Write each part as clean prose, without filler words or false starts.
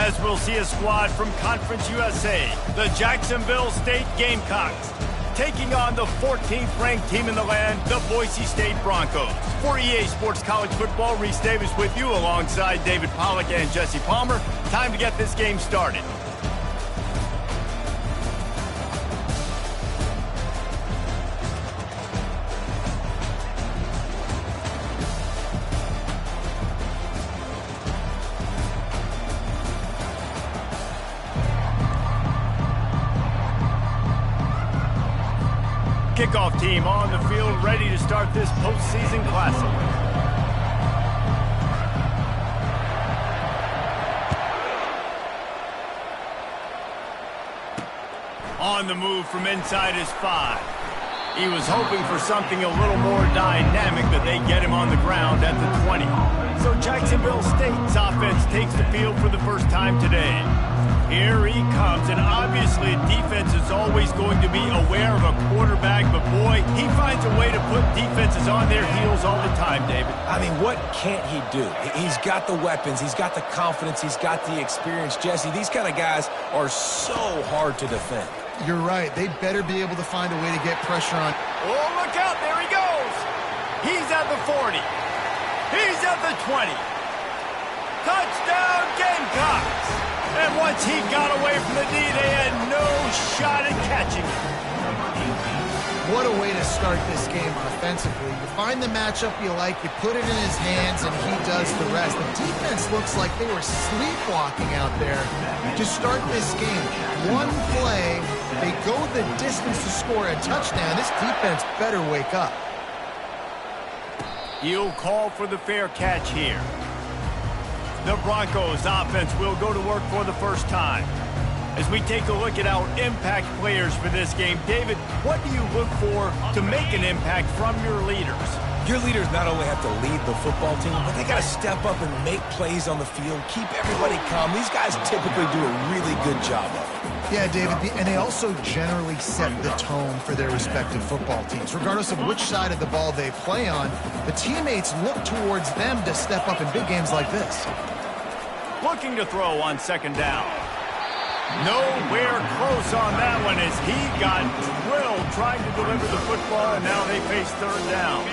as we'll see a squad from Conference USA, the Jacksonville State Gamecocks, taking on the 14th-ranked team in the land, the Boise State Broncos. For EA Sports College Football, Reese Davis with you alongside David Pollack and Jesse Palmer. Time to get this game started. Kickoff team on the field, ready to start this postseason classic. On the move from inside his 5. He was hoping for something a little more dynamic, but they get him on the ground at the 20. So Jacksonville State's offense takes the field for the first time today. Here he comes, and obviously defense is always going to be aware of a quarterback, but boy, he finds a way to put defenses on their heels all the time, David. I mean, what can't he do? He's got the weapons, he's got the confidence, he's got the experience. Jesse, these kind of guys are so hard to defend. You're right. They better be able to find a way to get pressure on. Oh, look out. There he goes. He's at the 40. He's at the 20. Touchdown, Gamecocks. And once he got away from the D, they had no shot at catching him. What a way to start this game offensively. You find the matchup you like, you put it in his hands, and he does the rest. The defense looks like they were sleepwalking out there to start this game. One play, they go the distance to score a touchdown. This defense better wake up. He'll call for the fair catch here. The Broncos offense will go to work for the first time. As we take a look at our impact players for this game, David, what do you look for to make an impact from your leaders? Your leaders not only have to lead the football team, but they got to step up and make plays on the field, keep everybody calm. These guys typically do a really good job of it. Yeah, David, and they also generally set the tone for their respective football teams. Regardless of which side of the ball they play on, the teammates look towards them to step up in big games like this. Looking to throw on second down. Nowhere close on that one as he got drilled trying to deliver the football, and now they face third down.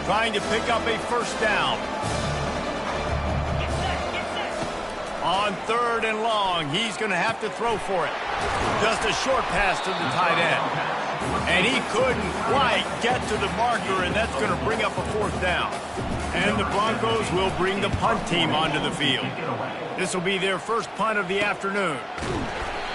Trying to pick up a first down. On third and long, he's going to have to throw for it. Just a short pass to the tight end. And he couldn't quite get to the marker, and that's going to bring up a fourth down. And the Broncos will bring the punt team onto the field. This will be their first punt of the afternoon.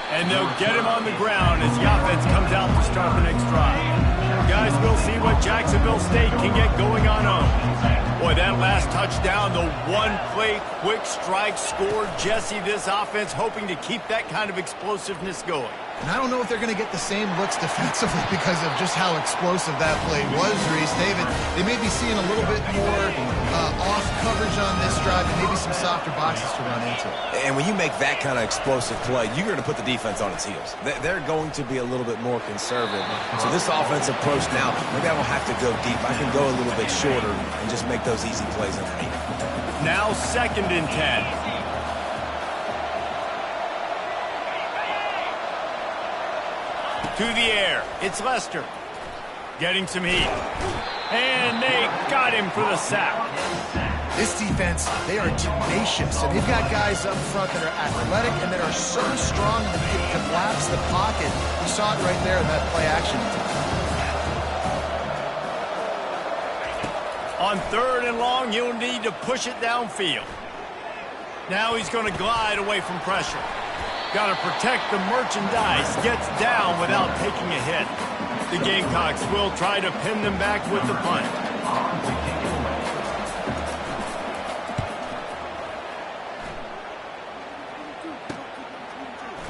And they'll get him on the ground as the offense comes out to start the next drive. Guys, we'll see what Jacksonville State can get going on home. Boy, that last touchdown, the one-play quick strike scored. Jesse, this offense hoping to keep that kind of explosiveness going. And I don't know if they're going to get the same looks defensively because of just how explosive that play was, Reese. David, they may be seeing a little bit more off coverage on this drive and maybe some softer boxes to run into. And when you make that kind of explosive play, you're going to put the defense on its heels. They're going to be a little bit more conservative. So this offensive approach now, maybe I don't have to go deep. I can go a little bit shorter and just make those easy plays underneath. Now 2nd and 10. To the air, it's Lester. Getting some heat. And they got him for the sack. This defense, they are tenacious, and they've got guys up front that are athletic and that are so strong that they can collapse the pocket. You saw it right there in that play action. On third and long, he'll need to push it downfield. Now he's going to glide away from pressure. Got to protect the merchandise. Gets down without taking a hit. The Gamecocks will try to pin them back with the punt.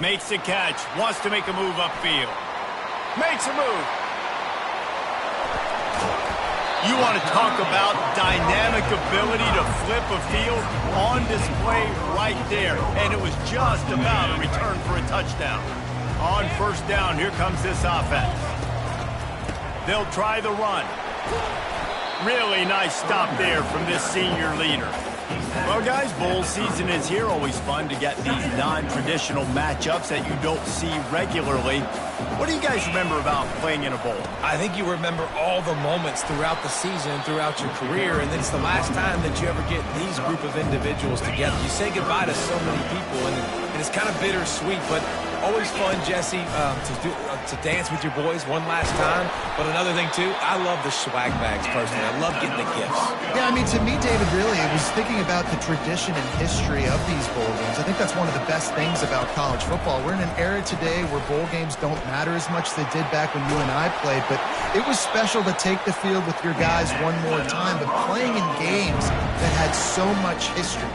Makes the catch. Wants to make a move upfield. Makes a move. You want to talk about dynamic ability to flip a field? On display right there. And it was just about a return for a touchdown. On first down, here comes this offense. They'll try the run. Really nice stop there from this senior leader. Well, guys, bowl season is here. Always fun to get these non-traditional matchups that you don't see regularly. What do you guys remember about playing in a bowl? I think you remember all the moments throughout the season, throughout your career, and it's the last time that you ever get these group of individuals together. You say goodbye to so many people, and it's kind of bittersweet, but always fun, Jesse, to dance with your boys one last time. But another thing, too, I love the swag bags, personally. I love getting the gifts. Yeah, I mean, to me, David, really, it was thinking about the tradition and history of these bowl games. I think that's one of the best things about college football. We're in an era today where bowl games don't matter as much as they did back when you and I played, but it was special to take the field with your guys one more time, but playing in games that had so much history.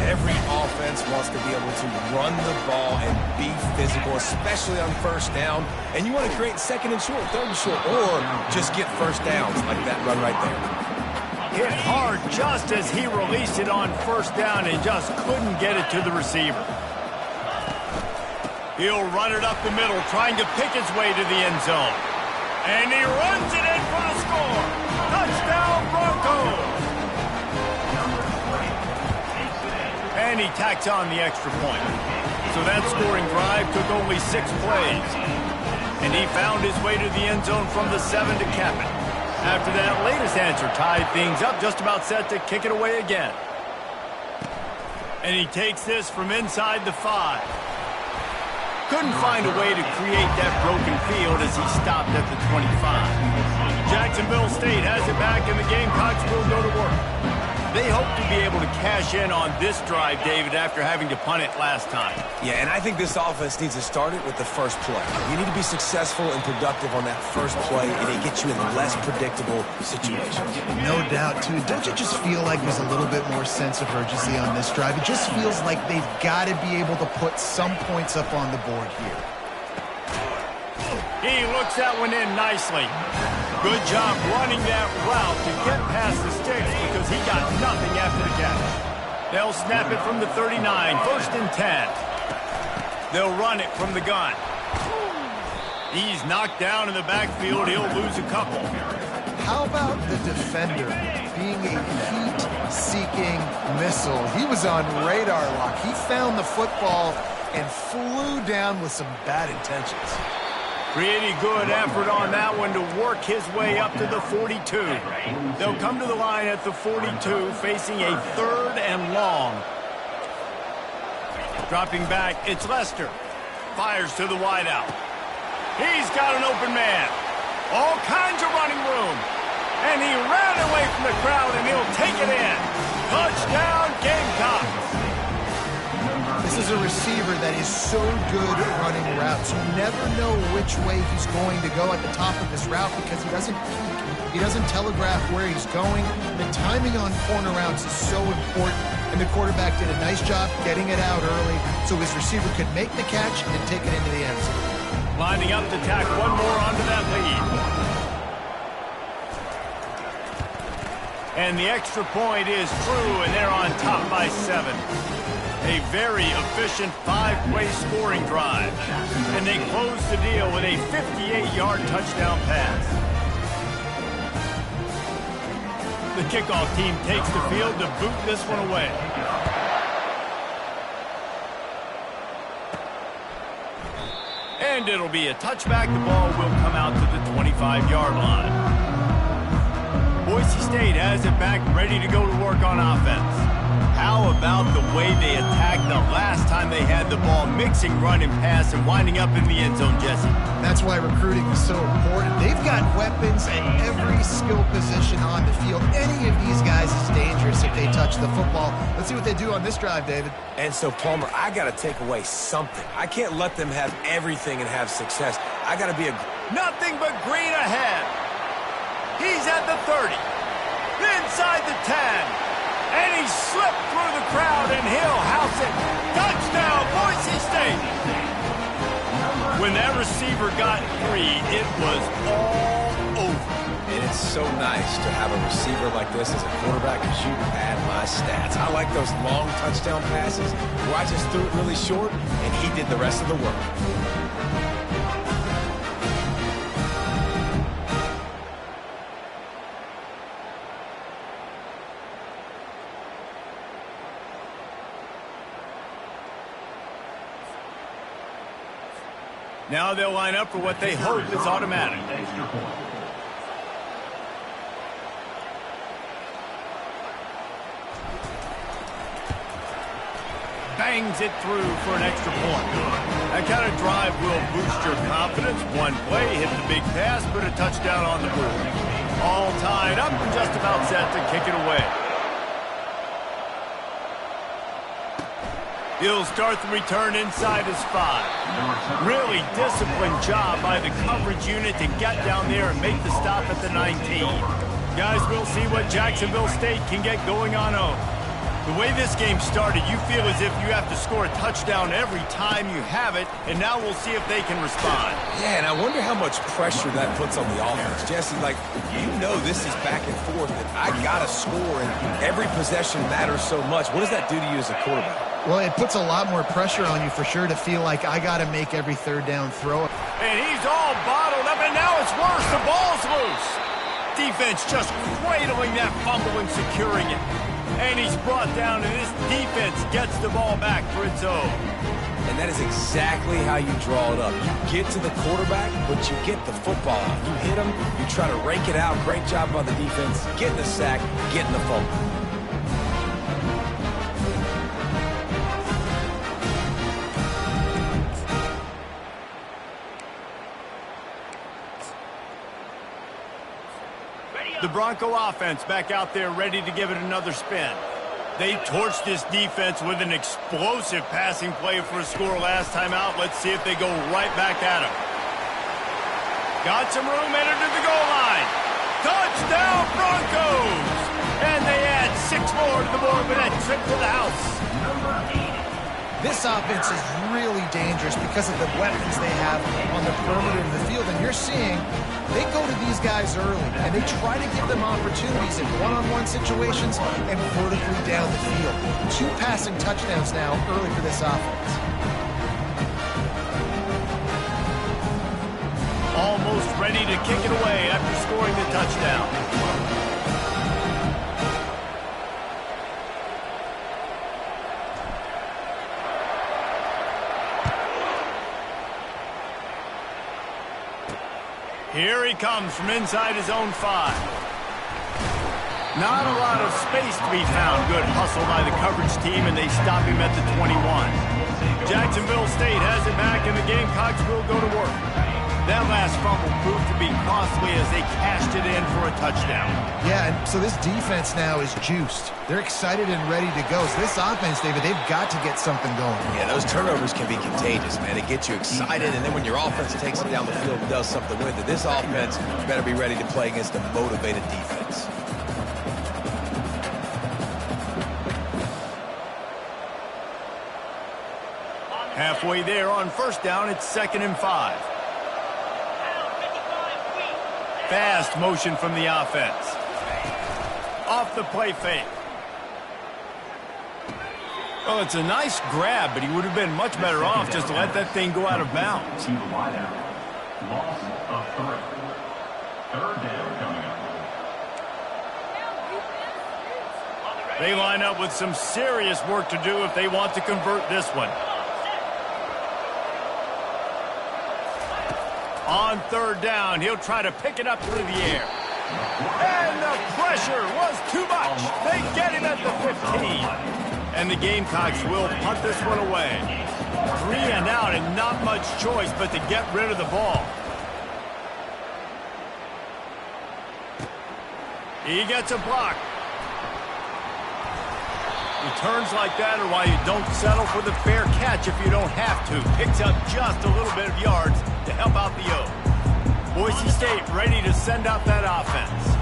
Every offense wants to be able to run the ball and be physical, especially on first down. And you want to create second and short, third and short, or just get first downs like that run right there. Hit hard just as he released it on first down and just couldn't get it to the receiver. He'll run it up the middle, trying to pick his way to the end zone. And he runs it in for the score. Touchdown, Broncos! And he tacks on the extra point. So that scoring drive took only 6 plays. And he found his way to the end zone from the 7 to cap it. After that latest answer tied things up, just about set to kick it away again. And he takes this from inside the 5. Couldn't find a way to create that broken field as he stopped at the 25. Jacksonville State has it back, and the Gamecocks will go to work. They hope to be able to cash in on this drive, David, after having to punt it last time. Yeah, and I think this offense needs to start it with the first play. You need to be successful and productive on that first play, and it gets you in less predictable situations. No doubt, too. Don't you just feel like there's a little bit more sense of urgency on this drive? It just feels like they've got to be able to put some points up on the board here. He looks that one in nicely. Good job running that route to get past the sticks because he got nothing after the catch. They'll snap it from the 39, 1st and 10. They'll run it from the gun. He's knocked down in the backfield. He'll lose a couple. How about the defender being a heat-seeking missile? He was on radar lock. He found the football and flew down with some bad intentions. Pretty good effort on that one to work his way up to the 42. They'll come to the line at the 42, facing a 3rd and long. Dropping back, it's Lester. Fires to the wideout. He's got an open man. All kinds of running room. And he ran away from the crowd, and he'll take it in. Touchdown, Gamecocks. This is a receiver that is so good at running routes. You never know which way he's going to go at the top of his route because he doesn't peek. He doesn't telegraph where he's going. The timing on corner routes is so important, and the quarterback did a nice job getting it out early so his receiver could make the catch and take it into the end zone. Lining up to tack one more onto that lead. And the extra point is true, and they're on top by 7. A very efficient 5-play scoring drive. And they close the deal with a 58-yard touchdown pass. The kickoff team takes the field to boot this one away. And it'll be a touchback. The ball will come out to the 25-yard line. Boise State has it back, ready to go to work on offense. How about the way they attacked the last time they had the ball, mixing run and pass and winding up in the end zone, Jesse? That's why recruiting is so important. They've got weapons at every skill position on the field. Any of these guys is dangerous if they touch the football. Let's see what they do on this drive, David. And so, Palmer, I got to take away something. I can't let them have everything and have success. I got to be nothing but green ahead. He's at the 30, inside the 10. And he slipped through the crowd, and he'll house it. Touchdown, Boise State. When that receiver got 3, it was all over. And it's so nice to have a receiver like this as a quarterback because you add my stats. I like those long touchdown passes where I just threw it really short, and he did the rest of the work. Now they'll line up for what they hope is automatic. Bangs it through for an extra point. That kind of drive will boost your confidence. One play, hit the big pass, put a touchdown on the board. All tied up and just about set to kick it away. He'll start the return inside his 5. Really disciplined job by the coverage unit to get down there and make the stop at the 19. Guys, we'll see what Jacksonville State can get going on home. The way this game started, you feel as if you have to score a touchdown every time you have it, and now we'll see if they can respond. Yeah, and I wonder how much pressure that puts on the offense. Jesse, like, you know this is back and forth, and I got to score, and every possession matters so much. What does that do to you as a quarterback? Well, it puts a lot more pressure on you for sure to feel like I got to make every third down throw. And he's all bottled up, and now it's worse. The ball's loose. Defense just cradling that fumble and securing it. And he's brought down, and this defense gets the ball back for its own. And that is exactly how you draw it up. You get to the quarterback, but you get the football out. You hit him, you try to rake it out. Great job by the defense. Getting the sack, getting the fumble. The Bronco offense back out there ready to give it another spin. They torched this defense with an explosive passing play for a score last time out. Let's see if they go right back at him. Got some room, entered to the goal line. Touchdown Broncos! And they add 6 more to the board with that trip to the house. This offense is really dangerous because of the weapons they have on the perimeter of the field. And you're seeing they go to these guys early, and they try to give them opportunities in one-on-one situations and vertically down the field. 2 passing touchdowns now early for this offense. Almost ready to kick it away after scoring the touchdown. Here he comes from inside his own 5. Not a lot of space to be found. Good hustle by the coverage team, and they stop him at the 21. Jacksonville State has it back, and the Gamecocks will go to work. That last fumble proved to be costly as they cashed it in for a touchdown. Yeah, and so this defense now is juiced. They're excited and ready to go. So this offense, David, they've got to get something going. Yeah, those turnovers can be contagious, man. It gets you excited, and then when your offense takes it down the field and does something with it, this offense better be ready to play against a motivated defense. Halfway there on first down, it's 2nd and 5. Fast motion from the offense. Off the play fake. Well, it's a nice grab, but he would have been much better off just to let that thing go out of bounds. Loss of 3. Third down coming up. They line up with some serious work to do if they want to convert this one. On 3rd down, he'll try to pick it up through the air. And the pressure was too much. They get him at the 15. And the Gamecocks will punt this one away. 3 and out, and not much choice but to get rid of the ball. He gets a block. Returns like that are why you don't settle for the fair catch if you don't have to. Picks up just a little bit of yards to help out the O. Boise State ready to send out that offense.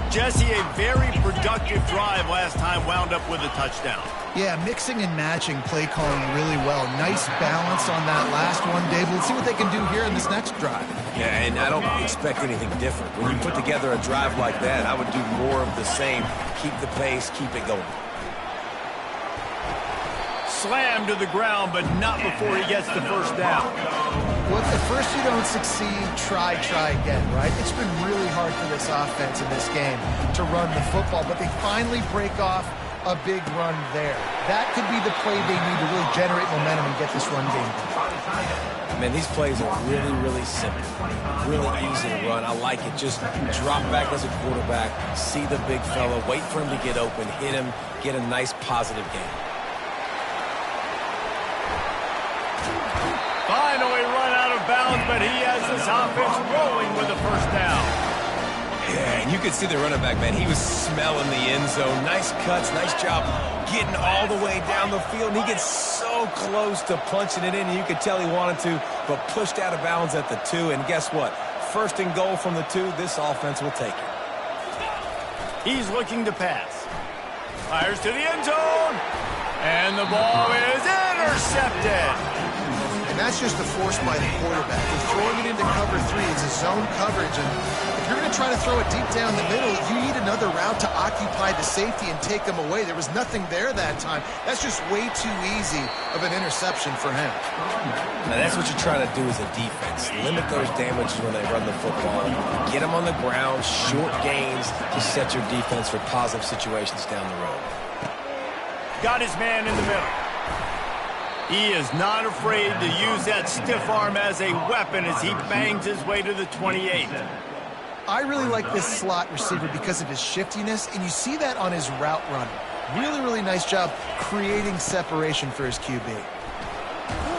Jesse, a very productive drive last time wound up with a touchdown. Yeah, mixing and matching play calling really well. Nice balance on that last one, Dave. Let's see what they can do here in this next drive. Yeah, and I don't expect anything different. When you put together a drive like that, I would do more of the same. Keep the pace, keep it going. Slammed to the ground, but not before he gets the first down. Well, if at first you don't succeed, try again, right? It's been really hard for this offense in this game to run the football, but they finally break off a big run there. That could be the play they need to really generate momentum and get this run game. Man, these plays are really, really simple. Really easy to run. I like it. Just drop back as a quarterback, see the big fella, wait for him to get open, hit him, get a nice positive game. Finally run out of bounds, but he has this offense rolling with a first down. Yeah, and you could see the running back, man. He was smelling the end zone. Nice cuts, nice job getting all the way down the field. And he gets so close to punching it in, and you could tell he wanted to, but pushed out of bounds at the 2. And guess what? First and goal from the 2, this offense will take it. He's looking to pass. Fires to the end zone. And the ball is intercepted. And that's just a force by the quarterback. They're throwing it into cover 3. It's a zone coverage. And if you're going to try to throw it deep down the middle, you need another route to occupy the safety and take them away. There was nothing there that time. That's just way too easy of an interception for him. Now, that's what you're trying to do as a defense. Limit those damages when they run the football. Get them on the ground, short gains to set your defense for positive situations down the road. Got his man in the middle. He is not afraid to use that stiff arm as a weapon as he bangs his way to the 28. I really like this slot receiver because of his shiftiness, and you see that on his route running. Really, really nice job creating separation for his QB.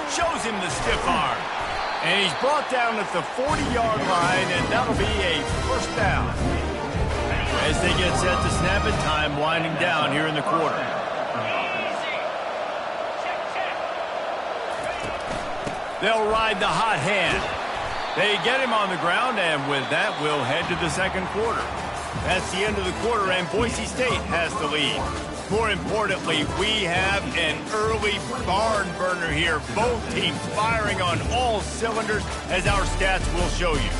Shows him the stiff arm. And he's brought down at the 40-yard line, and that'll be a first down. As they get set to snap it, time winding down here in the quarter. They'll ride the hot hand. They get him on the ground, and with that, we'll head to the second quarter. That's the end of the quarter, and Boise State has the lead. More importantly, we have an early barn burner here. Both teams firing on all cylinders, as our stats will show you.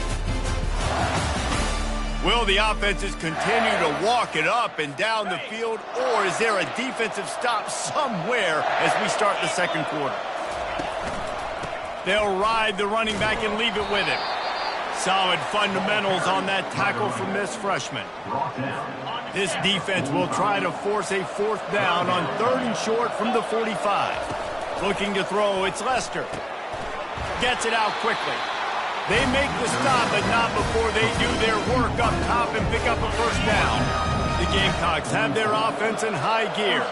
Will the offenses continue to walk it up and down the field, or is there a defensive stop somewhere as we start the second quarter? They'll ride the running back and leave it with him. Solid fundamentals on that tackle from this freshman. This defense will try to force a fourth down on 3rd and short from the 45. Looking to throw, it's Lester. Gets it out quickly. They make the stop, but not before they do their work up top and pick up a first down. The Gamecocks have their offense in high gear.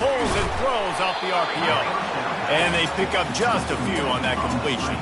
Pulls and throws off the RPO. And they pick up just a few on that completion.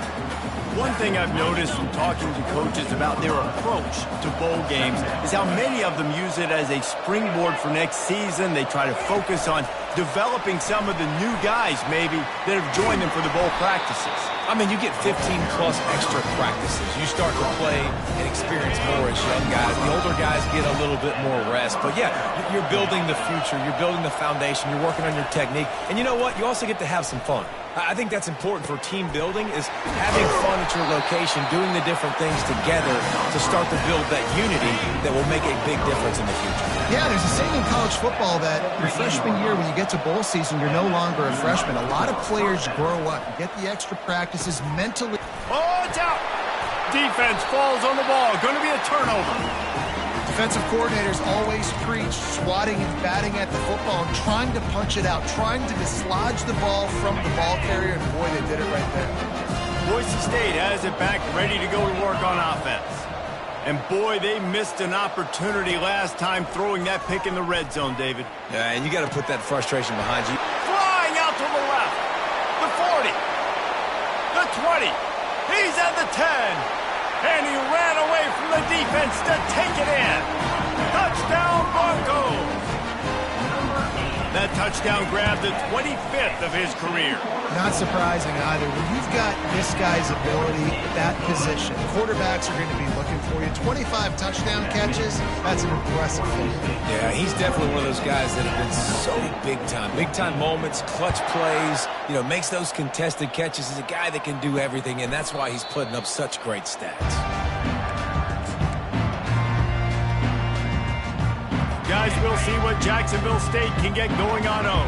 One thing I've noticed from talking to coaches about their approach to bowl games is how many of them use it as a springboard for next season. They try to focus on developing some of the new guys, maybe, that have joined them for the bowl practices. I mean, you get 15-plus extra practices. You start to play and experience more as young guys. The older guys get a little bit more rest. But, yeah, you're building the future. You're building the foundation. You're working on your technique. And you know what? You also get to have some fun. I think that's important for team building, is having fun at your location, doing the different things together to start to build that unity that will make a big difference in the future. Yeah, there's a saying in college football that your freshman year, when you get to bowl season, you're no longer a freshman. A lot of players grow up. You get the extra practices mentally. Oh, it's out. Defense falls on the ball. Going to be a turnover. Defensive coordinators always preach swatting and batting at the football and trying to punch it out, trying to dislodge the ball from the ball carrier, and boy, they did it right there. Boise State has it back, ready to go to work on offense. And boy, they missed an opportunity last time throwing that pick in the red zone, David. Yeah, and you got to put that frustration behind you. Flying out to the left. The 40. The 20. He's at the 10. And he ran away from the defense to take it in. Touchdown, Broncos. That touchdown grabbed the 25th of his career. Not surprising either. When you've got this guy's ability at that position, quarterbacks are going to be looking for you. 25 touchdown catches, that's an impressive thing. Yeah, he's definitely one of those guys that have been so big time. Big time moments, clutch plays, makes those contested catches. He's a guy that can do everything, and that's why he's putting up such great stats. Guys, we'll see what Jacksonville State can get going on home.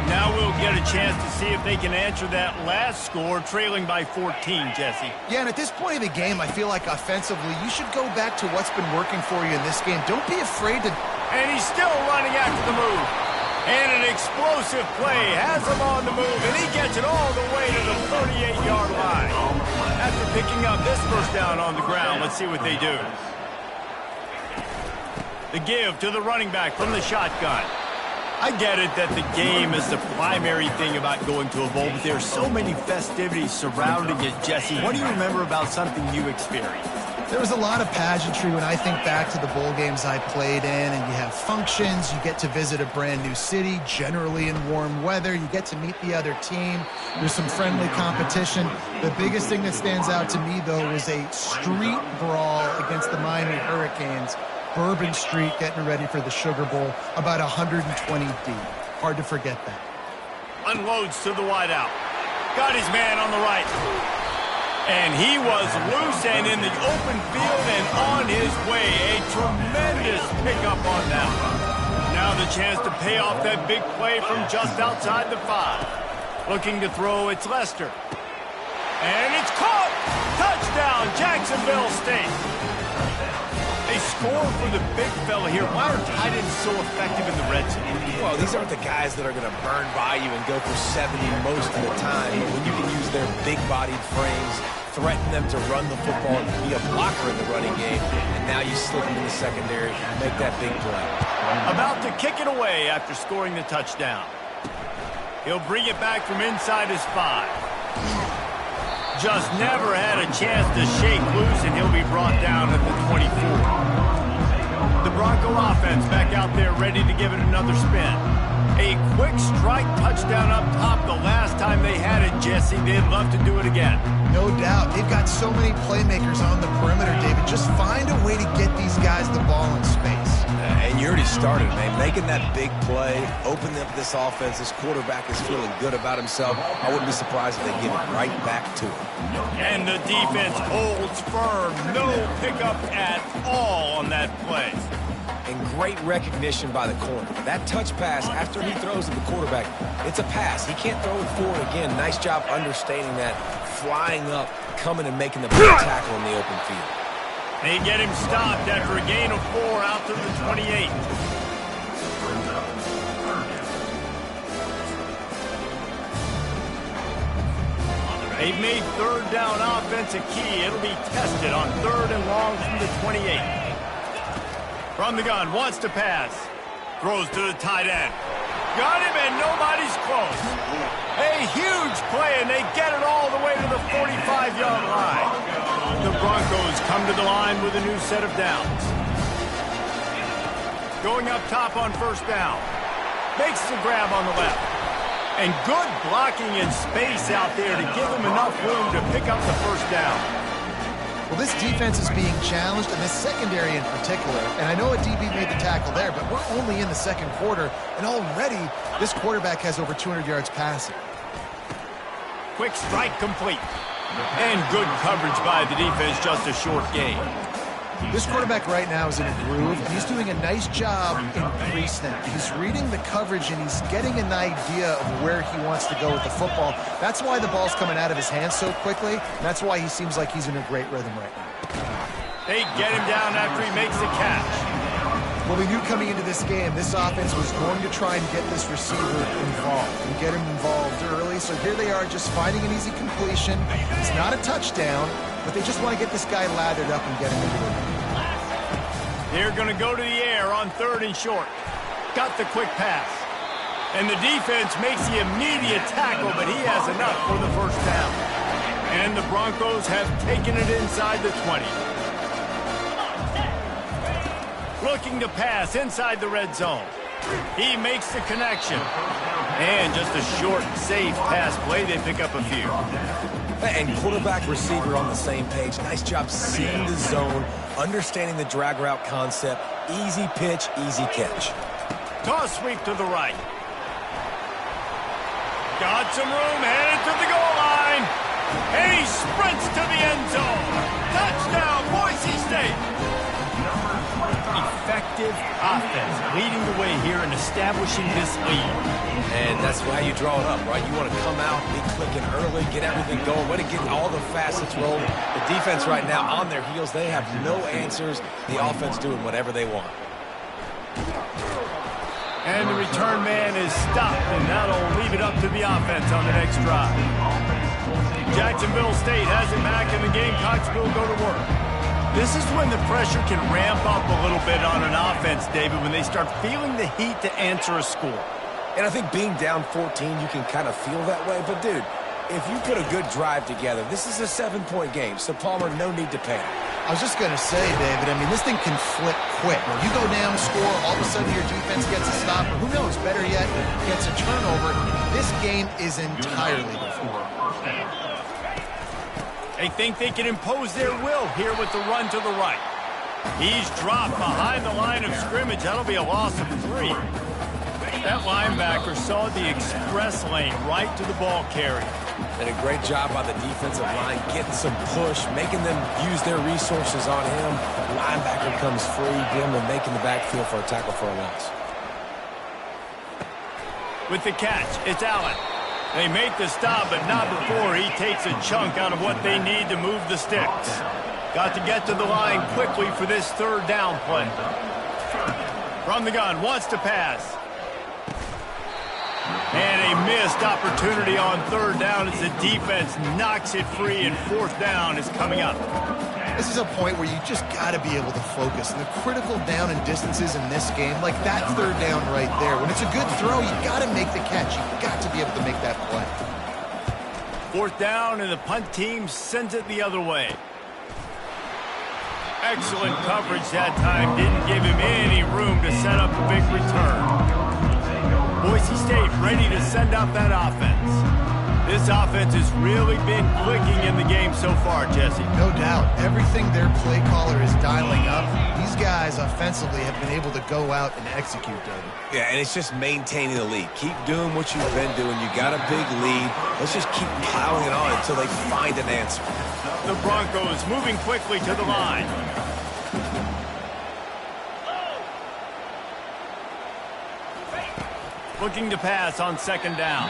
Now we'll get a chance to see if they can answer that last score, trailing by 14, Jesse. Yeah, and at this point of the game, I feel like offensively, you should go back to what's been working for you in this game. Don't be afraid to... And he's still running after the move. And an explosive play has him on the move, and he gets it all the way to the 38-yard line. After picking up this first down on the ground, let's see what they do. The give to the running back from the shotgun. I get it that the game is the primary thing about going to a bowl, but there are so many festivities surrounding it, Jesse. What do you remember about something you experienced? There was a lot of pageantry when I think back to the bowl games I played in, and you have functions, you get to visit a brand new city, generally in warm weather, you get to meet the other team, there's some friendly competition. The biggest thing that stands out to me, though, was a street brawl against the Miami Hurricanes. Bourbon Street getting ready for the Sugar Bowl, about 120 deep. Hard to forget that. Unloads to the wideout. Got his man on the right. And he was loose and in the open field and on his way. A tremendous pickup on that one. Now the chance to pay off that big play from just outside the 5. Looking to throw, it's Lester. And it's caught! Touchdown, Jacksonville State. They score for the big fella here. Why are tight ends so effective in the red zone? Well, these aren't the guys that are going to burn by you and go for 70 most of the time. But when you can use their big-bodied frames, threaten them to run the football and be a blocker in the running game, and now you slip them in the secondary and make that big play. About to kick it away after scoring the touchdown. He'll bring it back from inside his 5. Just never had a chance to shake loose, and he'll be brought down at the 24. The Bronco offense back out there ready to give it another spin. A quick strike touchdown up top the last time they had it, Jesse. They'd love to do it again. No doubt. They've got so many playmakers on the perimeter, David. Just find a way to get these guys the ball in space. And you already started, man. Making that big play, opening up this offense. This quarterback is feeling good about himself. I wouldn't be surprised if they give it right back to him. And the defense holds firm. No pickup at all on that play. And great recognition by the corner. That touch pass, after he throws to the quarterback, it's a pass. He can't throw it forward again. Nice job understanding that, flying up, coming and making the big tackle in the open field. They get him stopped after a gain of 4 out to the 28. They've made third down offense a key. It'll be tested on 3rd and long from the 28. From the gun, wants to pass. Throws to the tight end. Got him, and nobody's close. A huge play, and they get it all the way to the 45-yard line. The Broncos come to the line with a new set of downs. Going up top on first down. Makes the grab on the left. And good blocking in space out there to give him enough room to pick up the first down. Well, this defense is being challenged, and this secondary in particular. And I know a DB made the tackle there, but we're only in the second quarter, and already this quarterback has over 200 yards passing. Quick strike complete. And good coverage by the defense, just a short gain. This quarterback right now is in a groove, and he's doing a nice job in pre-snap. He's reading the coverage, and he's getting an idea of where he wants to go with the football. That's why the ball's coming out of his hands so quickly, and that's why he seems like he's in a great rhythm right now. They get him down after he makes the catch. Well, we knew coming into this game, this offense was going to try and get this receiver involved and get him involved early. So here they are just finding an easy completion. It's not a touchdown, but they just want to get this guy lathered up and get him into the game. They're going to go to the air on 3rd and short. Got the quick pass. And the defense makes the immediate tackle, but he has enough for the first down. And the Broncos have taken it inside the 20. Looking to pass inside the red zone. He makes the connection. And just a short, safe pass play. They pick up a few. And quarterback receiver on the same page. Nice job seeing the zone, understanding the drag route concept. Easy pitch, easy catch. Toss sweep to the right. Got some room, headed to the goal line. And he sprints to the end zone. Touchdown, Boise State. Effective offense leading the way here and establishing this lead. And that's why you draw it up, right? You want to come out, be clicking early, get everything going, way to get all the facets rolling. The defense right now on their heels, they have no answers. The offense doing whatever they want. And the return man is stopped, and that'll leave it up to the offense on the next drive. Jacksonville State has it back, and the Gamecocks will go to work. This is when the pressure can ramp up a little bit on an offense, David, when they start feeling the heat to answer a score. And I think being down 14, you can kind of feel that way. But, dude, if you put a good drive together, this is a 7-point game, so Palmer, no need to panic. I was just going to say, David, I mean, this thing can flip quick. When you go down, score, all of a sudden your defense gets a stop, or who knows, better yet, gets a turnover. This game is entirely different. They think they can impose their will here with the run to the right. He's dropped behind the line of scrimmage. That'll be a loss of 3. That linebacker saw the express lane right to the ball carrier. And a great job by the defensive line, getting some push, making them use their resources on him. Linebacker comes free, Gimlin making the backfield for a tackle for a loss. With the catch, it's Allen. They make the stop, but not before he takes a chunk out of what they need to move the sticks. Got to get to the line quickly for this third down play. From the gun, wants to pass. And a missed opportunity on third down as the defense knocks it free, and fourth down is coming up. This is a point where you just got to be able to focus. And the critical down and distances in this game, like that third down right there, when it's a good throw, you got to make the catch. You got to be able to make that play. Fourth down, and the punt team sends it the other way. Excellent coverage that time. Didn't give him any room to set up a big return. Boise State ready to send out that offense. This offense has really been clicking in the game so far, Jesse. No doubt. Everything their play caller is dialing up, these guys offensively have been able to go out and execute, David. Yeah, and it's just maintaining the lead. Keep doing what you've been doing. You got a big lead. Let's just keep piling it on until they find an answer. The Broncos moving quickly to the line. Looking to pass on second down.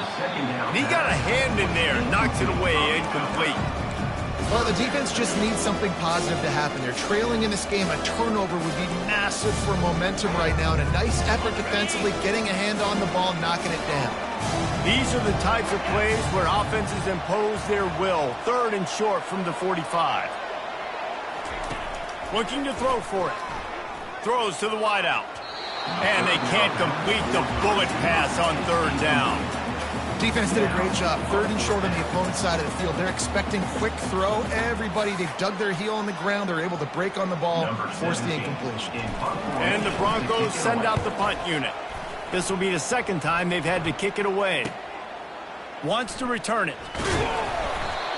He got a hand in there, knocks it away, incomplete. Well, the defense just needs something positive to happen. They're trailing in this game. A turnover would be massive for momentum right now, and a nice effort defensively, getting a hand on the ball, knocking it down. These are the types of plays where offenses impose their will. Third and short from the 45. Looking to throw for it. Throws to the wideout. And they can't complete the bullet pass on third down. Defense did a great job. Third and short on the opponent's side of the field. They're expecting quick throw. Everybody, they dug their heel on the ground. They're able to break on the ball, force the incompletion. And the Broncos send out the punt unit. This will be the second time they've had to kick it away. Wants to return it.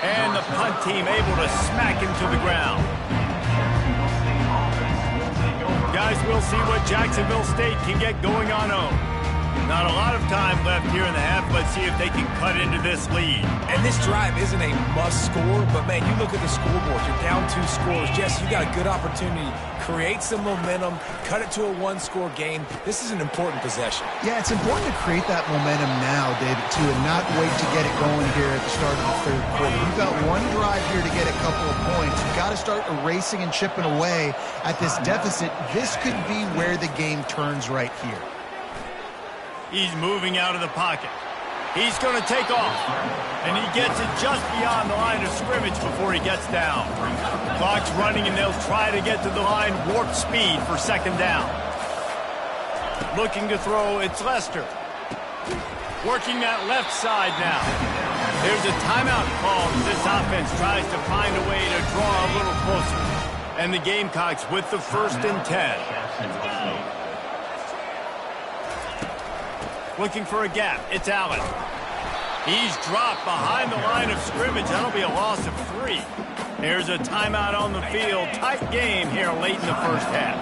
And the punt team able to smack him to the ground. Guys, we'll see what Jacksonville State can get going on home. Not a lot of time left here in the half. Let's see if they can cut into this lead. And this drive isn't a must score, but, man, you look at the scoreboard. You're down 2 scores. Jesse, you got a good opportunity. Create some momentum. Cut it to a 1-score game. This is an important possession. Yeah, it's important to create that momentum now, David, too, and not wait to get it going here at the start of the third quarter. You've got one drive here to get a couple of points. You've got to start erasing and chipping away at this deficit. This could be where the game turns right here. He's moving out of the pocket. He's going to take off. And he gets it just beyond the line of scrimmage before he gets down. Clock's running, and they'll try to get to the line warp speed for second down. Looking to throw, it's Lester. Working that left side now. There's a timeout call as this offense tries to find a way to draw a little closer. And the Gamecocks with the 1st and 10. Looking for a gap. It's Allen. He's dropped behind the line of scrimmage. That'll be a loss of 3. There's a timeout on the field. Tight game here late in the first half.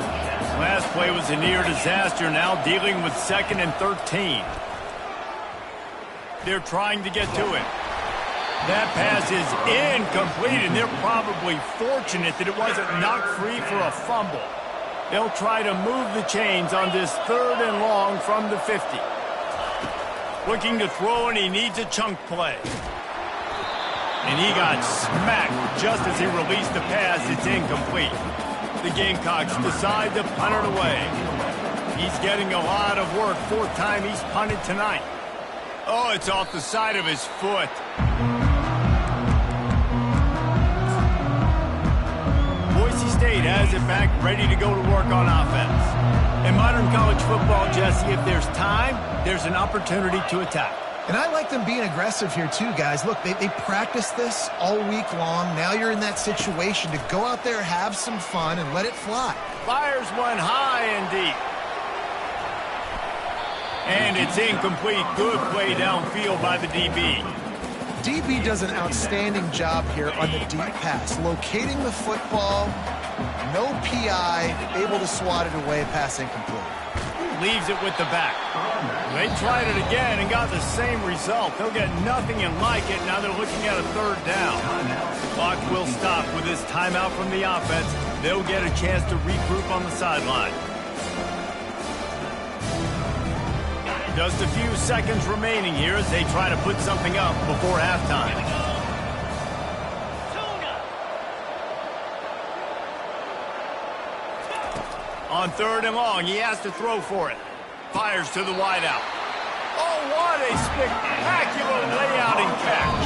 Last play was a near disaster. Now dealing with 2nd and 13. They're trying to get to it. That pass is incomplete, and they're probably fortunate that it wasn't knocked free for a fumble. They'll try to move the chains on this 3rd and long from the 50. Looking to throw, and he needs a chunk play. And he got smacked just as he released the pass. It's incomplete. The Gamecocks decide to punt it away. He's getting a lot of work. Fourth time he's punted tonight. Oh, it's off the side of his foot. Boise State has it back, ready to go to work on offense. In modern college football, Jesse, if there's time, there's an opportunity to attack. And I like them being aggressive here too, guys. Look, they practice this all week long. Now you're in that situation to go out there, have some fun, and let it fly. Fires one high and deep. And it's incomplete. Good play downfield by the DB. DB does an outstanding job here on the deep pass, locating the football, no PI, able to swat it away, pass incomplete. Leaves it with the back. They tried it again and got the same result. They'll get nothing and like it. Now they're looking at a third down. Clock will stop with this timeout from the offense. They'll get a chance to regroup on the sideline. Just a few seconds remaining here as they try to put something up before halftime. On third and long, he has to throw for it. Fires to the wideout. Oh, what a spectacular layout and catch.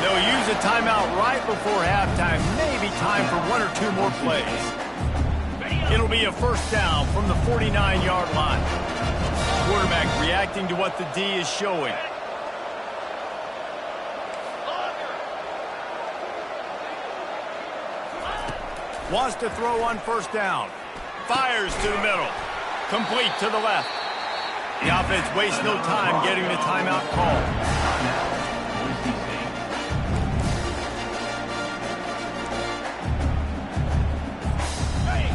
They'll use a timeout right before halftime. Maybe time for one or two more plays. It'll be a first down from the 49-yard line. Quarterback reacting to what the D is showing. Wants to throw on first down. Fires to the middle. Complete to the left. The offense wastes no time getting the timeout call.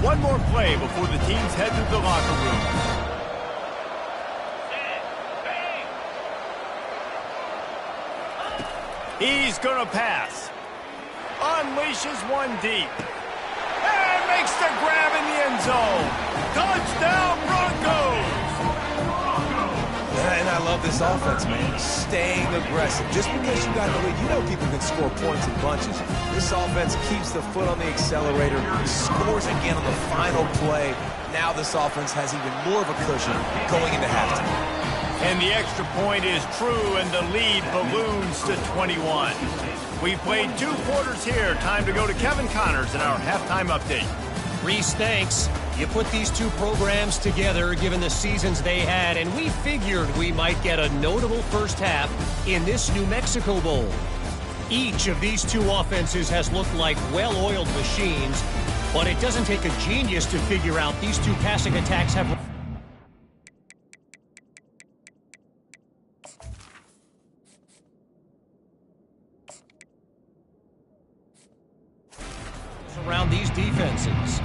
One more play before the teams head to the locker room. He's going to pass. Unleashes one deep. And makes the grab in the end zone. Touchdown, Broncos! And I love this offense, man. Staying aggressive. Just because you got the lead, you know people can score points in bunches. This offense keeps the foot on the accelerator, scores again on the final play. Now this offense has even more of a cushion going into halftime. And the extra point is true, and the lead balloons to 21. We've played 2 quarters here. Time to go to Kevin Connors in our halftime update. Reese, thanks. You put these 2 programs together given the seasons they had, and we figured we might get a notable first half in this New Mexico Bowl. Each of these 2 offenses has looked like well-oiled machines, but it doesn't take a genius to figure out these 2 passing attacks have around these defenses.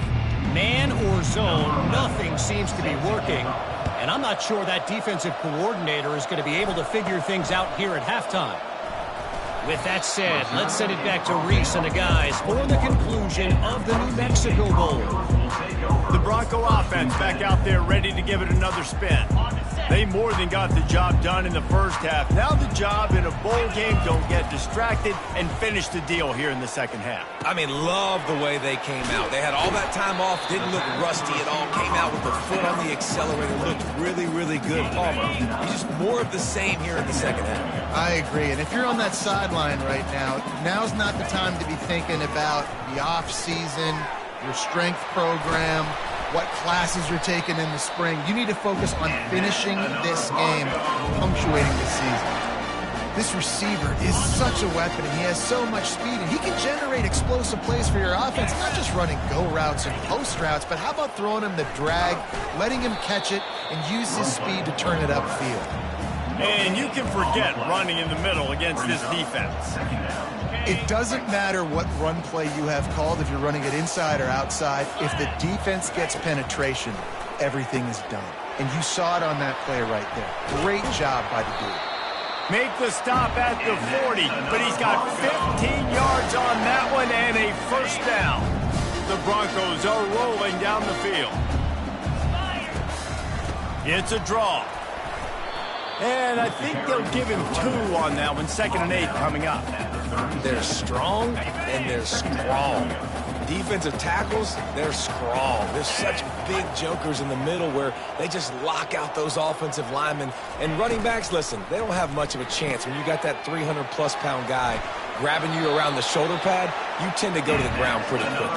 Man or zone, nothing seems to be working, and I'm not sure that defensive coordinator is going to be able to figure things out here at halftime. With that said, let's send it back to Reese and the guys for the conclusion of the New Mexico Bowl. The Bronco offense back out there ready to give it another spin. They more than got the job done in the first half. Now the job in a bowl game, don't get distracted and finish the deal here in the second half. I mean, love the way they came out. They had all that time off, didn't look rusty at all, came out with the foot on the accelerator, looked really, really good. Palmer, just more of the same here in the second half. I agree, and if you're on that sideline right now, now's not the time to be thinking about the off-season, your strength program, what classes you're taking in the spring. You need to focus on finishing this game, punctuating this season. This receiver is such a weapon, and he has so much speed, and he can generate explosive plays for your offense, not just running go routes and post routes, but how about throwing him the drag, letting him catch it, and use his speed to turn it upfield. And you can forget running in the middle against this defense. It doesn't matter what run play you have called, if you're running it inside or outside. If the defense gets penetration, everything is done. And you saw it on that play right there. Great job by the dude. Make the stop at the 40, but he's got 15 yards on that one and a first down. The Broncos are rolling down the field. It's a draw. And I think they'll give him 2 on that one. 2nd and 8 coming up. They're strong and they're strong. Defensive tackles, they're strong. They're such big jokers in the middle where they just lock out those offensive linemen. And running backs, listen, they don't have much of a chance. When you got that 300-plus pound guy grabbing you around the shoulder pad, you tend to go to the ground pretty quickly.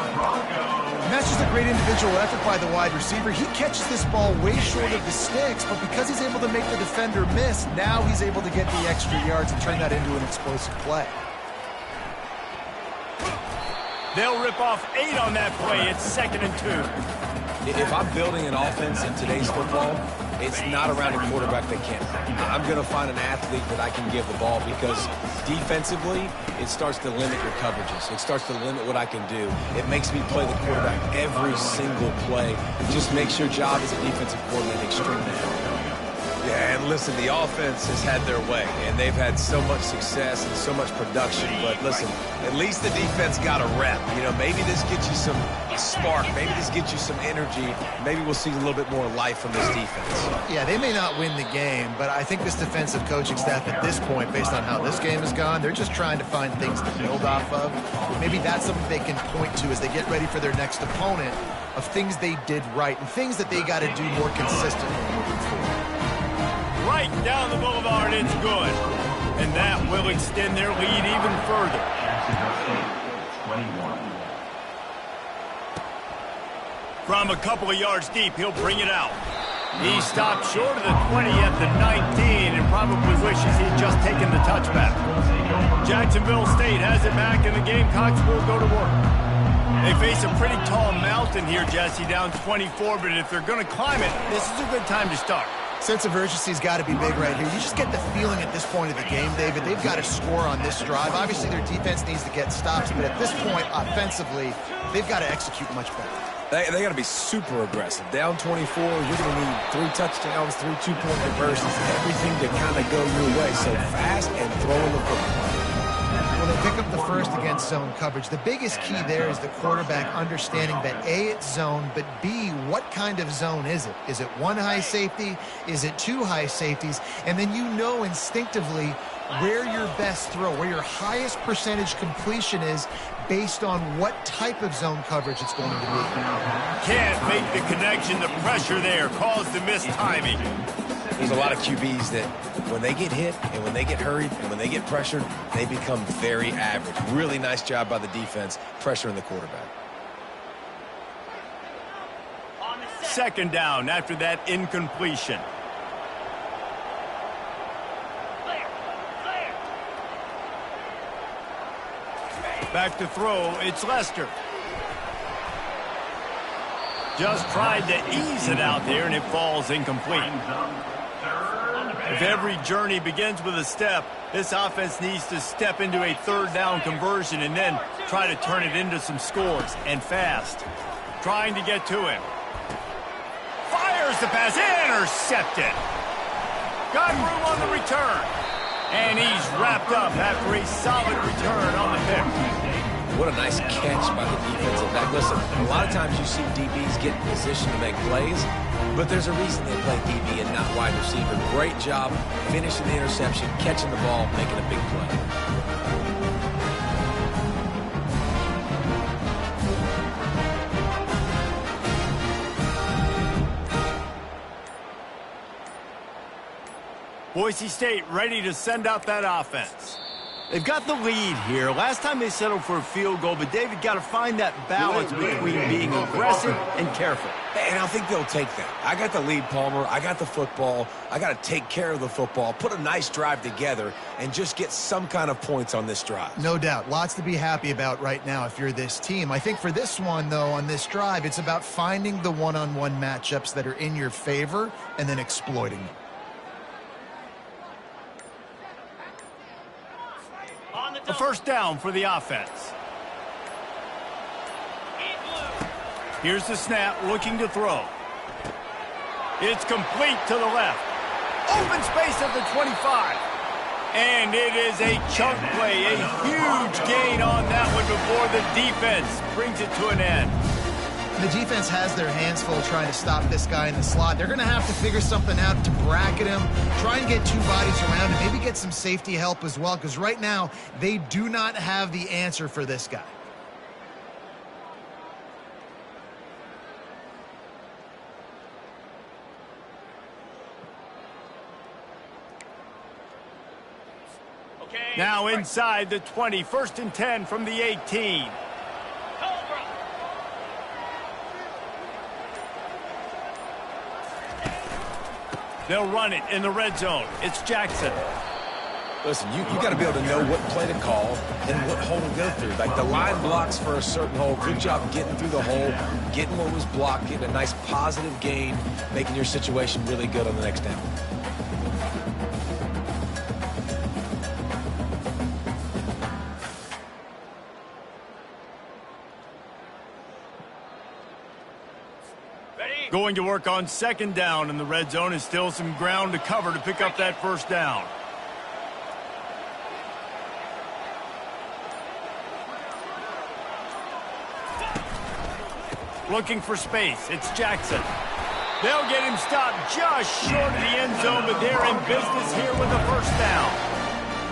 And that's just a great individual effort by the wide receiver. He catches this ball way short of the sticks, but because he's able to make the defender miss, now he's able to get the extra yards and turn that into an explosive play. They'll rip off 8 on that play. It's 2nd and 2. If I'm building an offense in today's football, it's not around a quarterback that can't run. I'm going to find an athlete that I can give the ball because defensively, it starts to limit your coverages. It starts to limit what I can do. It makes me play the quarterback every single play. It just makes your job as a defensive coordinator extremely hard. Yeah, and listen, the offense has had their way, and they've had so much success and so much production. But listen, at least the defense got a rep. You know, maybe this gets you a spark. Maybe this gets you some energy. Maybe we'll see a little bit more life from this defense. Yeah, they may not win the game, but I think this defensive coaching staff at this point, based on how this game has gone, they're just trying to find things to build off of. Maybe that's something they can point to as they get ready for their next opponent of things they did right and things that they got to do more consistently moving forward. Right down the boulevard, it's good. And that will extend their lead even further. From a couple of yards deep, he'll bring it out. He stopped short of the 20 at the 19 and probably wishes he'd just taken the touchback. Jacksonville State has it back, and the Gamecocks will go to work. They face a pretty tall mountain here, Jesse, down 24, but if they're going to climb it, this is a good time to start. Sense of urgency's got to be big right here. You just get the feeling at this point of the game, David, they've got to score on this drive. Obviously, their defense needs to get stops, but at this point, offensively, they've got to execute much better. They got to be super aggressive. Down 24, you're going to need 3 touchdowns, 3 two-point conversions, everything to kind of go your way. So fast and throwing the football. Well, they pick up the first against zone coverage. The biggest key there is the quarterback understanding that A, it's zone, but B, what kind of zone is it? Is it 1 high safety? Is it 2 high safeties? And then you know instinctively where your best throw, where your highest percentage completion is based on what type of zone coverage it's going to be. Can't make the connection. The pressure there caused the missed timing. There's a lot of QBs that when they get hit and when they get hurried and when they get pressured, they become very average. Really nice job by the defense pressuring the quarterback. 2nd down after that incompletion. Back to throw, it's Lester. Just tried to ease it out there, and it falls incomplete. If every journey begins with a step, this offense needs to step into a 3rd down conversion and then try to turn it into some scores, and fast. Trying to get to him. Fires the pass, intercepted. Got room on the return. And he's wrapped up after a solid return on the pick. What a nice catch by the defensive back. Listen, a lot of times you see DBs get in position to make plays, but there's a reason they play DB and not wide receiver. Great job finishing the interception, catching the ball, making a big play. Boise State ready to send out that offense. They've got the lead here. Last time they settled for a field goal, but David got to find that balance between being aggressive and careful. And I think they'll take that. I got the lead, Palmer. I got the football. I got to take care of the football, put a nice drive together, and just get some kind of points on this drive. No doubt. Lots to be happy about right now if you're this team. I think for this one, though, on this drive, it's about finding the one-on-one matchups that are in your favor and then exploiting them. A 1st down for the offense. Here's the snap, looking to throw. It's complete to the left. Open space at the 25. And it is a chunk play, a huge gain on that one before the defense brings it to an end. The defense has their hands full trying to stop this guy in the slot. They're going to have to figure something out to bracket him, try and get 2 bodies around him, maybe get some safety help as well, because right now they do not have the answer for this guy. Now inside the 20, 1st and 10 from the 18. They'll run it in the red zone. It's Jackson. Listen, you got to be able to know what play to call and what hole to go through. Like the line blocks for a certain hole. Good job getting through the hole, getting what was blocked, getting a nice positive gain, making your situation really good on the next down. Going to work on 2nd down in the red zone, and still some ground to cover to pick up that 1st down. Looking for space. It's Jackson. They'll get him stopped just short of the end zone, but they're in business here with the 1st down.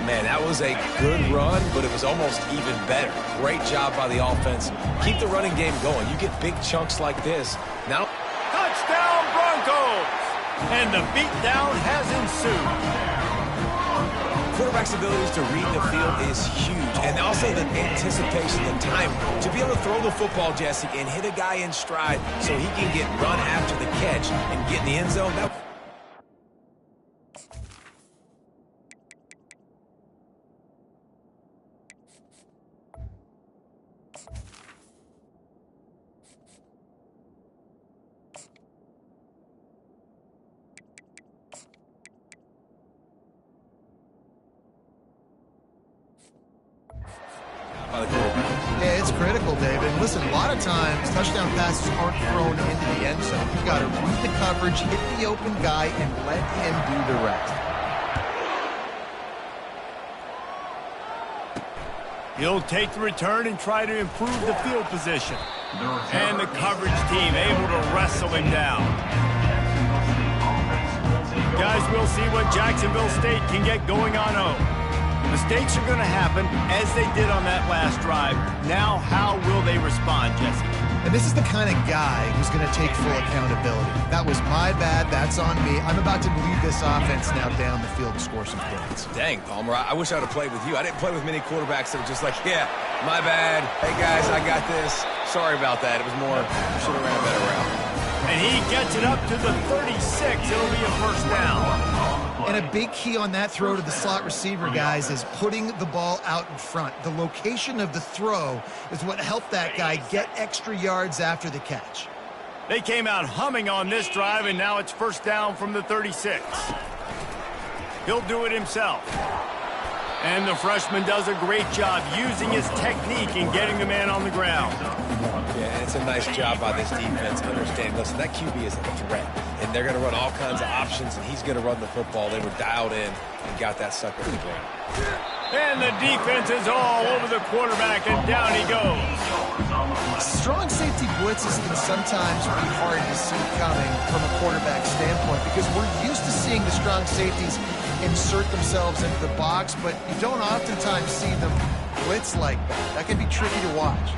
Man, that was a good run, but it was almost even better. Great job by the offense. Keep the running game going. You get big chunks like this. Now, touchdown Broncos! And the beatdown has ensued. Quarterback's abilities to read the field is huge. And also the anticipation, the time to be able to throw the football, Jesse, and hit a guy in stride so he can get run after the catch and get in the end zone. Yeah, it's critical, David. Listen, a lot of times touchdown passes aren't thrown into the end zone. You got to read the coverage, hit the open guy, and let him do the rest. He'll take the return and try to improve the field position. And the coverage team able to wrestle him down. Guys, we'll see what Jacksonville State can get going on home. Mistakes are going to happen, as they did on that last drive. Now, how will they respond, Jesse? And this is the kind of guy who's going to take full accountability. That was my bad. That's on me. I'm about to lead this offense now down the field and score some points. Dang, Palmer, I wish I would have played with you. I didn't play with many quarterbacks that were just like, yeah, my bad. Hey, guys, I got this. Sorry about that. It was more, should have ran a better route. And he gets it up to the 36. It'll be a 1st down. And a big key on that throw to the slot receiver, guys, is putting the ball out in front. The location of the throw is what helped that guy get extra yards after the catch. They came out humming on this drive, and now it's 1st down from the 36. He'll do it himself. And the freshman does a great job using his technique and getting the man on the ground. Yeah, and it's a nice job by this defense understanding, listen, that QB is a threat, and they're going to run all kinds of options, and he's going to run the football. They were dialed in and got that sucker to the ground. And the defense is all over the quarterback, and down he goes. Strong safety blitzes can sometimes be hard to see coming from a quarterback standpoint because we're used to seeing the strong safeties insert themselves into the box, but you don't oftentimes see them blitz like that. That can be tricky to watch.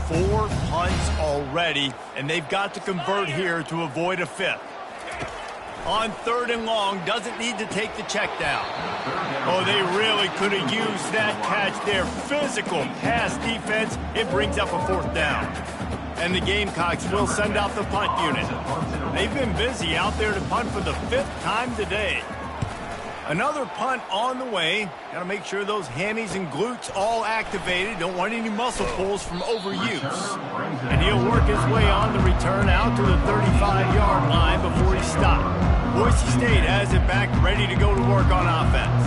4 punts already, and they've got to convert here to avoid a 5th. On 3rd and long, doesn't need to take the check down. Oh, they really could have used that catch there. Physical pass defense. It brings up a 4th down. And the Gamecocks will send out the punt unit. They've been busy out there to punt for the 5th time today. Another punt on the way. Got to make sure those hammies and glutes all activated. Don't want any muscle pulls from overuse. And he'll work his way on the return out to the 35-yard line before he's stopped. Boise State has it back, ready to go to work on offense.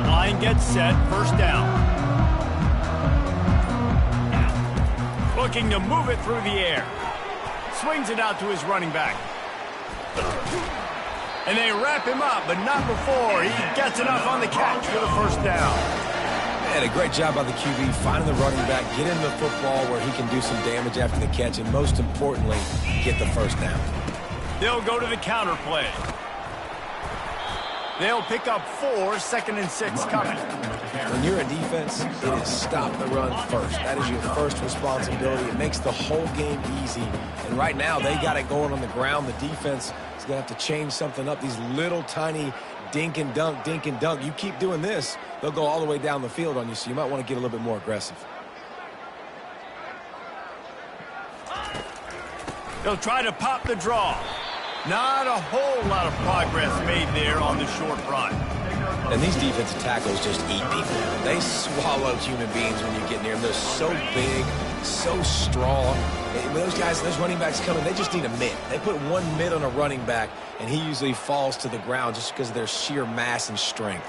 Line gets set, 1st down. Looking to move it through the air. Swings it out to his running back. And they wrap him up, but not before he gets enough on the catch for the 1st down. And a great job by the QB, finding the running back, get him the football where he can do some damage after the catch, and most importantly, get the 1st down. They'll go to the counter play. They'll pick up 4, 2nd and 6 coming. When you're a defense, it is stop the run first. That is your first responsibility. It makes the whole game easy. And right now, they got it going on the ground. The defense is going to have to change something up. These little tiny dink and dunk, dink and dunk. You keep doing this, they'll go all the way down the field on you, so you might want to get a little bit more aggressive. They'll try to pop the draw. Not a whole lot of progress made there on the short run. And these defensive tackles just eat people. They swallow human beings when you get near them. They're so big, so strong. When those guys, those running backs come in, they just need a mid. They put one mid on a running back, and he usually falls to the ground just because of their sheer mass and strength.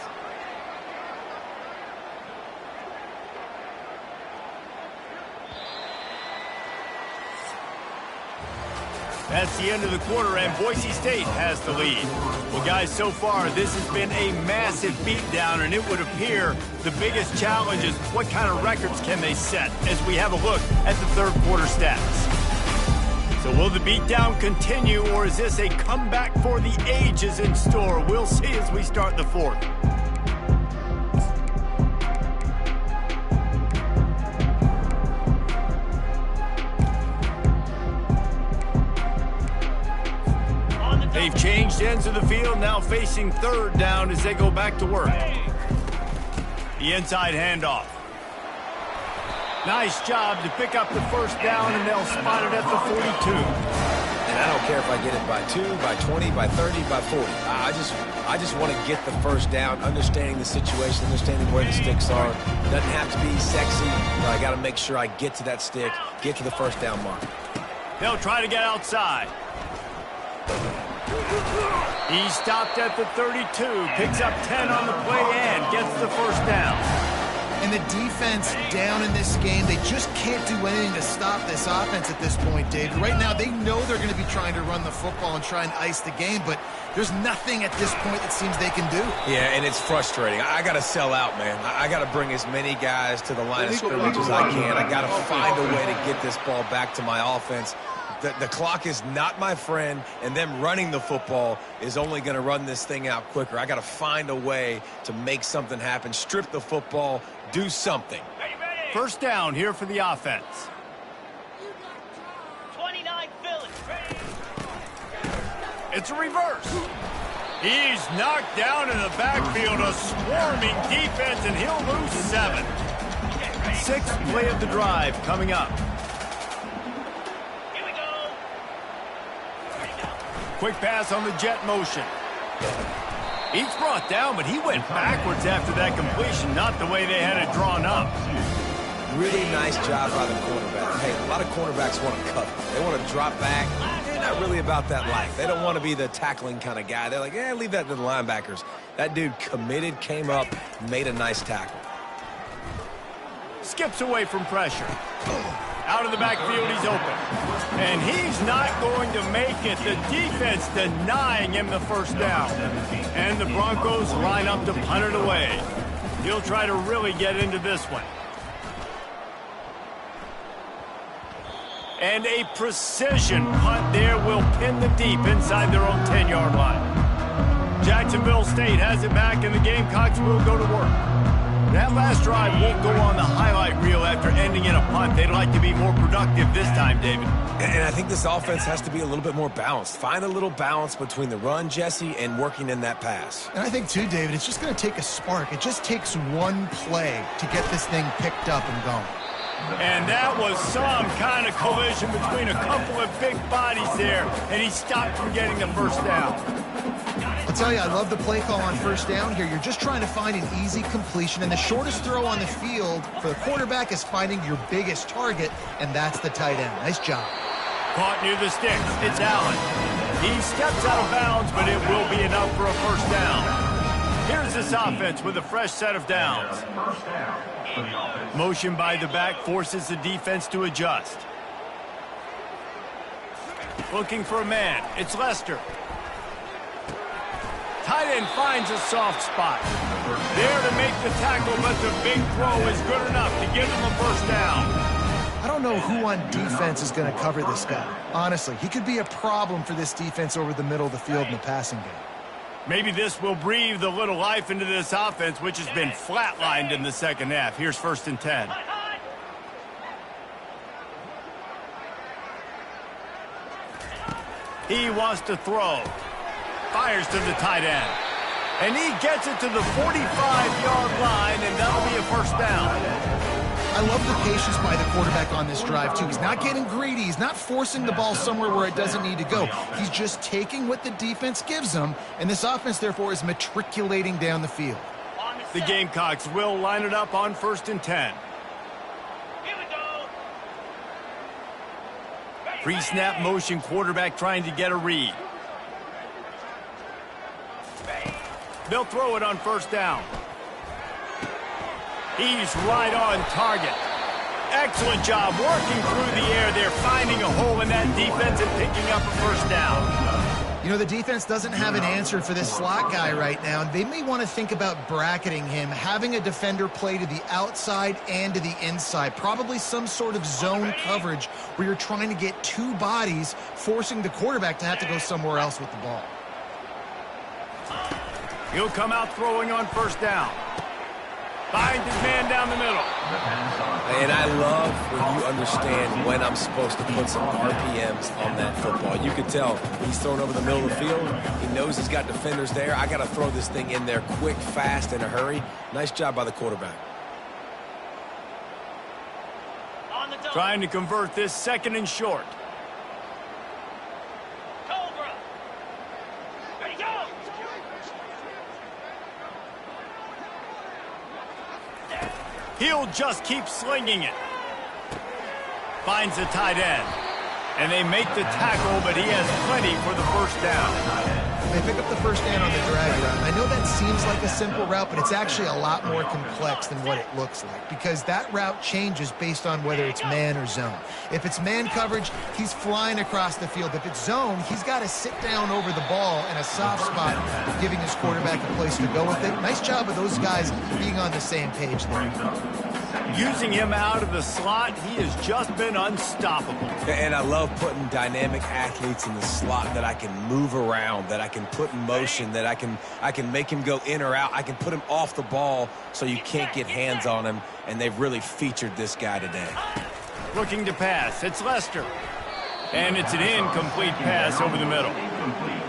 That's the end of the quarter, and Boise State has the lead. Well, guys, so far, this has been a massive beatdown, and it would appear the biggest challenge is what kind of records can they set as we have a look at the third quarter stats. So will the beatdown continue, or is this a comeback for the ages in store? We'll see as we start the fourth. They've changed ends of the field, now facing third down as they go back to work. The inside handoff. Nice job to pick up the first down, and they'll spot it at the 42. And I don't care if I get it by 2, by 20, by 30, by 40. I just want to get the first down, understanding the situation, understanding where the sticks are. It doesn't have to be sexy, but I got to make sure I get to that stick, get to the first down mark. They'll try to get outside. He stopped at the 32, picks up 10 on the play and gets the first down. And the defense down in this game, they just can't do anything to stop this offense at this point, David. Right now, they know they're going to be trying to run the football and try and ice the game, but there's nothing at this point that seems they can do. Yeah, and it's frustrating. I got to sell out, man. I got to bring as many guys to the line of scrimmage as I can. I got to find a way to get this ball back to my offense. The clock is not my friend, and them running the football is only going to run this thing out quicker. I got to find a way to make something happen, strip the football, do something. First down here for the offense. 29 Phillies. It's a reverse. He's knocked down in the backfield, a swarming defense, and he'll lose 7. Sixth play of the drive coming up. Quick pass on the jet motion. He's brought down, but he went backwards after that completion, not the way they had it drawn up. Really nice job by the cornerback. Hey, a lot of cornerbacks want to cover. They want to drop back. They're not really about that life. They don't want to be the tackling kind of guy. They're like, leave that to the linebackers. That dude committed, came up, made a nice tackle. Skips away from pressure. Out of the backfield, he's open. And he's not going to make it. The defense denying him the first down. And the Broncos line up to punt it away. He'll try to really get into this one. And a precision punt there will pin the deep inside their own 10-yard line. Jacksonville State has it back, and the Gamecocks will go to work. That last drive won't go on the highlight reel after ending in a punt. They'd like to be more productive this time, David. And I think this offense has to be a little bit more balanced. Find a little balance between the run, Jesse, and working in that pass. And I think, too, David, it's just going to take a spark. It just takes one play to get this thing picked up and going. And that was some kind of collision between a couple of big bodies there, and he stopped from getting the first down. I'll tell you, I love the play call on first down here. You're just trying to find an easy completion, and the shortest throw on the field for the quarterback is finding your biggest target, and that's the tight end. Nice job. Caught near the sticks. It's Allen. He steps out of bounds, but it will be enough for a first down. Here's this offense with a fresh set of downs. Motion by the back forces the defense to adjust. Looking for a man. It's Lester. Tight end finds a soft spot. There to make the tackle, but the big throw is good enough to give him a first down. I don't know who on defense is going to cover this guy. Honestly, he could be a problem for this defense over the middle of the field in the passing game. Maybe this will breathe a little life into this offense, which has been flatlined in the second half. Here's 1st and 10. He wants to throw. Fires to the tight end. And he gets it to the 45-yard line, and that'll be a first down. I love the patience by the quarterback on this drive, too. He's not getting greedy. He's not forcing the ball somewhere where it doesn't need to go. He's just taking what the defense gives him, and this offense, therefore, is matriculating down the field. The Gamecocks will line it up on 1st and 10. Here we go. Pre-snap motion quarterback trying to get a read. They'll throw it on 1st down. He's right on target. Excellent job working through the air. They're finding a hole in that defense and picking up a first down. You know, the defense doesn't have an answer for this slot guy right now, and they may want to think about bracketing him, having a defender play to the outside and to the inside, probably some sort of zone coverage where you're trying to get two bodies, forcing the quarterback to have to go somewhere else with the ball. He'll come out throwing on 1st down. Finds his man down the middle. And I love when you understand when I'm supposed to put some RPMs on that football. You can tell he's thrown over the middle of the field. He knows he's got defenders there. I got to throw this thing in there quick, fast, in a hurry. Nice job by the quarterback. Trying to convert this 2nd and short. Cobra. Ready, go. He'll just keep slinging it. Finds the tight end. And they make the tackle, but he has plenty for the first down. They pick up the first down on the drag route. I know that seems like a simple route, but it's actually a lot more complex than what it looks like, because that route changes based on whether it's man or zone. If it's man coverage, he's flying across the field. If it's zone, he's got to sit down over the ball in a soft spot, giving his quarterback a place to go with it. Nice job of those guys being on the same page there. Using him out of the slot, he has just been unstoppable. And I love putting dynamic athletes in the slot that I can move around, that I can put in motion, that I can make him go in or out. I can put him off the ball so you can't get hands on him, and they've really featured this guy today. Looking to pass. It's Lester. And it's an incomplete pass over the middle.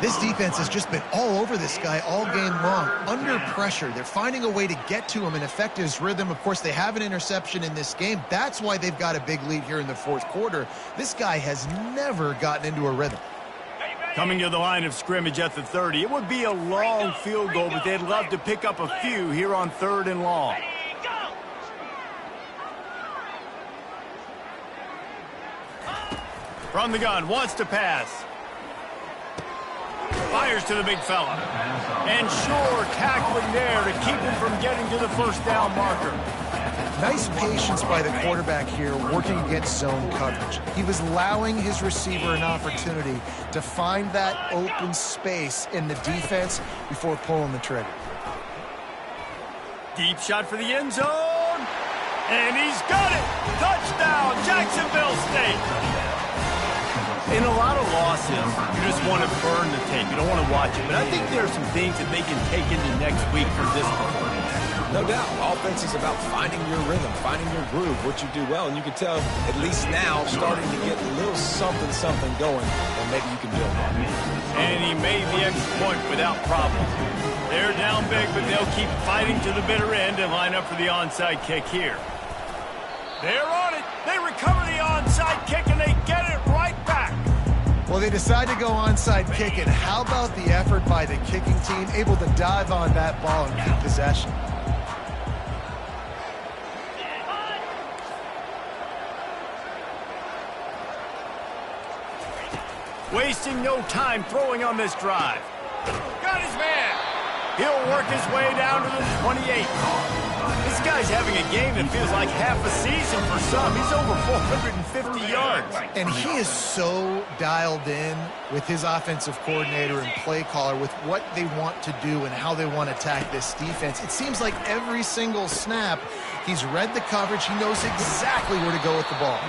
This defense has just been all over this guy all game long, under pressure. They're finding a way to get to him and affect his rhythm. Of course, they have an interception in this game. That's why they've got a big lead here in the 4th quarter. This guy has never gotten into a rhythm. Coming to the line of scrimmage at the 30. It would be a long field goal, but they'd love to pick up a few here on 3rd and long. Ready, go. From the gun, wants to pass. Fires to the big fella. And sure, tackling there to keep him from getting to the first down marker. Nice patience by the quarterback here working against zone coverage. He was allowing his receiver an opportunity to find that open space in the defense before pulling the trigger. Deep shot for the end zone. And he's got it. Touchdown, Jacksonville State. In a lot of losses, you just want to burn the tape. You don't want to watch it. But I think there are some things that they can take into next week from this performance. No doubt. Offense is about finding your rhythm, finding your groove, what you do well. And you can tell, at least now, starting to get a little something going, and maybe you can build on it. And he made the extra point without problem. They're down big, but they'll keep fighting to the bitter end and line up for the onside kick here. They're on it. They recover the onside kick, and they get it right back. Well, they decide to go onside kick, and how about the effort by the kicking team, able to dive on that ball and keep possession. Wasting no time throwing on this drive. Got his man. He'll work his way down to the 28. This guy's having a game that feels like half a season for some. He's over 450 yards. And he is so dialed in with his offensive coordinator and play caller with what they want to do and how they want to attack this defense. It seems like every single snap, he's read the coverage. He knows exactly where to go with the ball.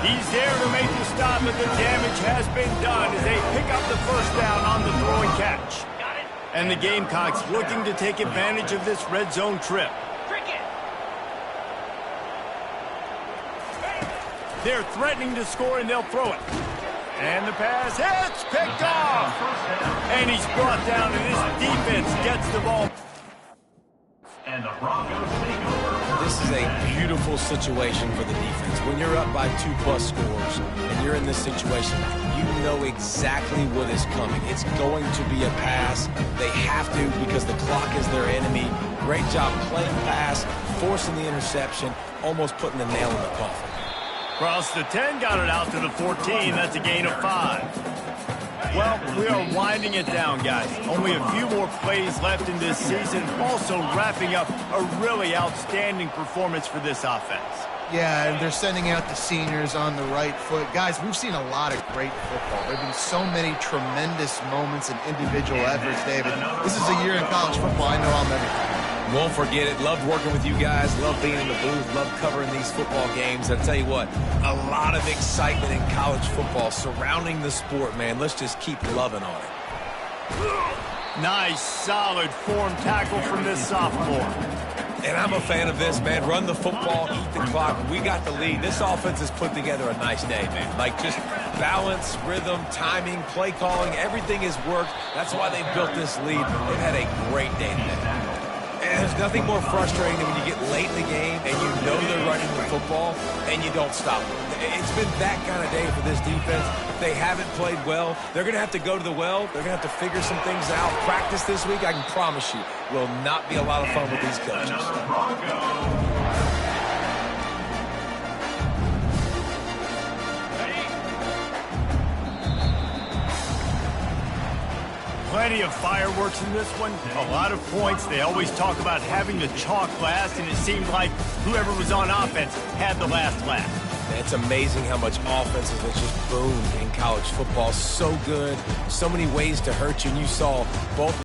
He's there to make the stop, but the damage has been done as they pick up the first down on the throwing catch. And the Gamecocks looking to take advantage of this red zone trip. Cricket. They're threatening to score, and they'll throw it. And the pass hits, picked off. And he's brought down, and his defense gets the ball. And the Broncos take over. This is a beautiful situation for the defense. When you're up by 2+ scores and you're in this situation, you know exactly what is coming. It's going to be a pass. They have to because the clock is their enemy. Great job playing pass, forcing the interception, almost putting the nail in the coffin. Across the 10, got it out to the 14. That's a gain of 5. Well, we are winding it down, guys. Only a few more plays left in this season. Also wrapping up a really outstanding performance for this offense. Yeah, and they're sending out the seniors on the right foot. Guys, we've seen a lot of great football. There have been so many tremendous moments and individual efforts, David. This is a year in college football I know I'll never forget. Won't forget it. Loved working with you guys. Loved being in the booth. Loved covering these football games. And I'll tell you what, a lot of excitement in college football surrounding the sport, man. Let's just keep loving on it. Nice, solid form tackle from this sophomore. And I'm a fan of this, man. Run the football, eat the clock. We got the lead. This offense has put together a nice day, man. Like just balance, rhythm, timing, play calling, everything has worked. That's why they built this lead. They've had a great day today. And there's nothing more frustrating than when you get late in the game and you know they're running the football and you don't stop them. It's been that kind of day for this defense. They haven't played well. They're going to have to go to the well. They're going to have to figure some things out. Practice this week, I can promise you, will not be a lot of fun with these coaches. Another Bronco. Plenty of fireworks in this one. A lot of points. They always talk about having the chalk last, and it seemed like whoever was on offense had the last laugh. It's amazing how much offenses have just boomed in college football. So good. So many ways to hurt you, and you saw both